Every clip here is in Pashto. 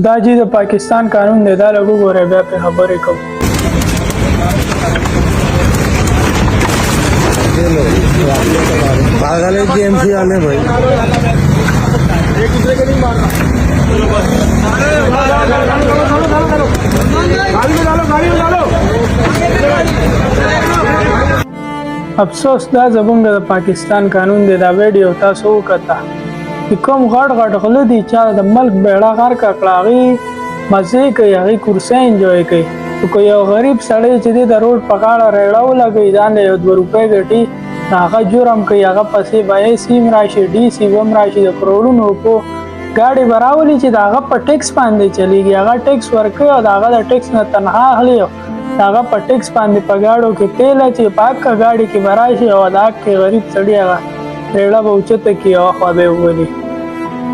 دا چې د پاکستان قانون دی دا لږ وګورئ بیا پرې خبرې کوو. पागल है कि एमसी वाले भाई एक दूसरे के नहीं मारना. गाड़ी में डालो. افسوس دا زمونږ د پاکستان قانون دی. دا ویډیو تاسو وکړه چې کوم غټ غټ غله دي چا د ملک بیړه غرق کړه هغې مزې کوي هغې کورسۍ انجوی کوي. خو یو غریب سړی چې دی د روډ په غاړه ریړه ولګوي ځان له یو 2 روپۍ ګټي هغه جرم کوي هغه پسې به ایس هم راشي ډي سي هم راشي د کروڑونو روپو ګاډي به راولي چې د هغه په ټیکس باندې چلیږي هغه ټیکس ورکوي او د هغه د ټیکس نه تنخوا اخلي او د هغه په ټیکس باندې په ګاډو کې تیل اچي په هکه ګاډي کې به راشي او د هغه غریب سړي هغه ریړه به اوچته کړي او خوا به یې وولي.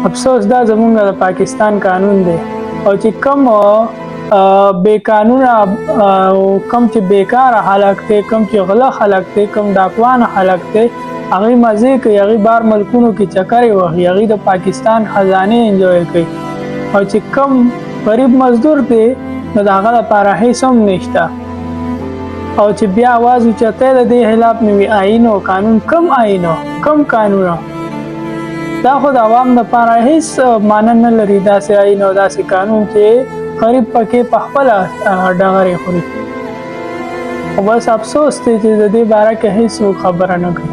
افسوس دا زمونږ د پاکستان قانون دی او چې کوم بے قانونه کم چې بیکاره خلک دی کم چې غله خلک دی کم ډاکوان خلک دی هغې مزې کوي هغې بار ملکونو کې چکرې وهي هغې د پاکستان خزانې انجوی کوي او چې کم غریب مزدور دی نو د هغه لپاره هیڅ هم نشته او چې بیا اواز اوچتی د دې خلاف نو وي آیین او قانون کم آیین کم قانونه دا خو د عوام لپاره هیڅ معنی نه لري داسې آیین او داسې قانون چې غریب پکې په خپله ډغرې خوري. خو بس افسوس دی چې د دې باره کې هیڅ خبره نه کوي.